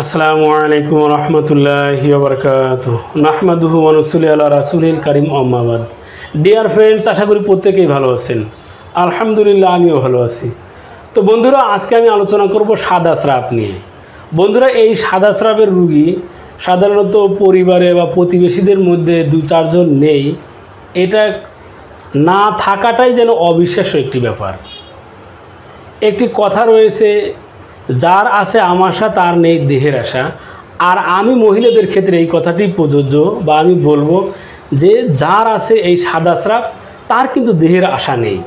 আসসালামু আলাইকুম রহমতুল্লাহি ওয়া বারাকাতুহু নাহমাদুহু ওয়া নুসাল্লি আলা রাসূলিল কারীম আম্মা বাদ। ডিয়ার ফ্রেন্ডস, আশা করি প্রত্যেকেই ভালো আছেন। আলহামদুলিল্লাহ, আমিও ভালো আছি। তো বন্ধুরা, আজকে আমি আলোচনা করব সাদা স্রাব নিয়ে। বন্ধুরা, এই সাদা স্রাবের রোগী সাধারণত পরিবারে বা প্রতিবেশীদের মধ্যে 2-4 জন নেই। এটা না থাকাটাই যেন অবিশ্বাস্য একটি ব্যাপার। একটি কথা রয়েছে, যার আছে আমাশা তার নেই দেহের আশা। আর আমি মহিলাদের ক্ষেত্রে এই কথাটি প্রযোজ্য, বা আমি বলবো যে যার আছে এই সাদা স্রাব তার কিন্তু দেহের আশা নেই।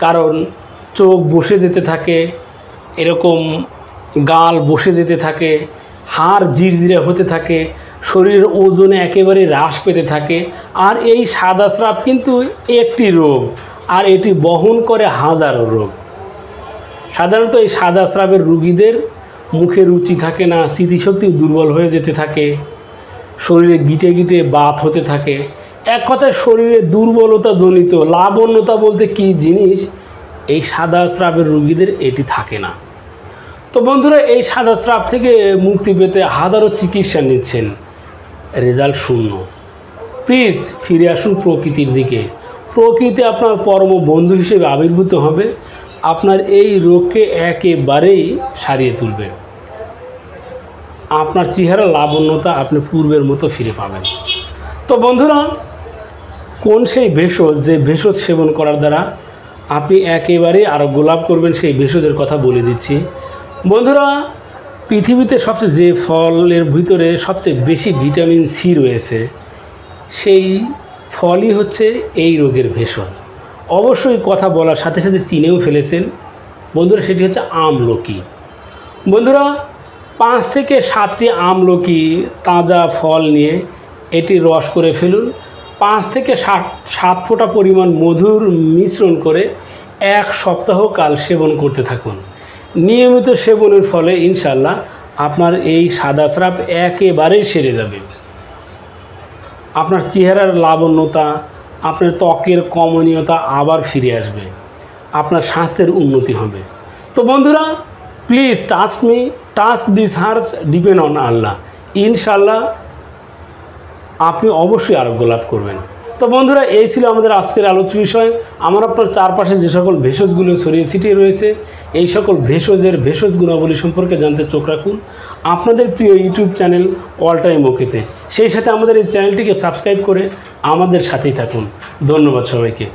কারণ চোখ বসে যেতে থাকে, এরকম গাল বসে যেতে থাকে, হাড় জিরজিরে হতে থাকে, শরীরের ওজনে একেবারে হ্রাস পেতে থাকে। আর এই সাদা স্রাব কিন্তু একটি রোগ, আর এটি বহন করে হাজারো রোগ। সাধারণত এই সাদা স্রাবের রোগীদের মুখে রুচি থাকে না, স্মৃতিশক্তি দুর্বল হয়ে যেতে থাকে, শরীরে গিটে গিটে বাত হতে থাকে। এক কথায় শরীরে দুর্বলতা জনিত লাবণ্যতা বলতে কী জিনিস, এই সাদা স্রাবের রোগীদের এটি থাকে না। তো বন্ধুরা, এই সাদা স্রাব থেকে মুক্তি পেতে হাজারো চিকিৎসা নিচ্ছেন, রেজাল্ট শূন্য। প্লিজ ফিরে আসুন প্রকৃতির দিকে। প্রকৃতি আপনার পরম বন্ধু হিসেবে আবির্ভূত হবে, আপনার এই রোগকে একেবারেই সারিয়ে তুলবে। আপনার চেহারা লাবণ্যতা আপনি পূর্বের মতো ফিরে পাবেন। তো বন্ধুরা, কোন সেই ভেষজ, যে ভেষজ সেবন করার দ্বারা আপনি একেবারেই আরোগ্য লাভ করবেন, সেই ভেষজের কথা বলে দিচ্ছি। বন্ধুরা, পৃথিবীতে সবচেয়ে যে ফলের ভিতরে সবচেয়ে বেশি ভিটামিন সি রয়েছে, সেই ফলই হচ্ছে এই রোগের ভেষজ। অবশ্যই কথা বলার সাথে সাথে চিনেও ফেলেছেন বন্ধুরা, সেটি হচ্ছে আমলকি। বন্ধুরা, 5 থেকে 7টি আমলকি তাজা ফল নিয়ে এটি রস করে ফেলুন। 5 থেকে 7 ফোঁটা পরিমাণ মধুর মিশ্রণ করে 1 সপ্তাহ কাল সেবন করতে থাকুন। নিয়মিত সেবনের ফলে ইনশাল্লাহ আপনার এই সাদা স্রাব একেবারেই সেরে যাবে। আপনার চেহারার লাবণ্যতা, আপনার ত্বকের কমনীয়তা আবার ফিরে আসবে, আপনার স্বাস্থ্যের উন্নতি হবে। তো বন্ধুরা, please touch this herbs, depend on Allah. ইনশাল্লাহ আপনি অবশ্যই আরোগ্য লাভ করবেন। তো বন্ধুরা, এই ছিল আমাদের আজকের আলোচ্য বিষয়। আমার আপনার চারপাশে যে সকল ভেষজগুলো ছড়িয়ে ছিটিয়ে রয়েছে, এই সকল ভেষজ গুণাবলী সম্পর্কে জানতে চোখ রাখুন আপনাদের প্রিয় ইউটিউব চ্যানেল অল টাইম ওকেতে। সেই সাথে আমাদের এই চ্যানেলটিকে সাবস্ক্রাইব করে আমাদের সাথেই থাকুন। ধন্যবাদ সবাইকে।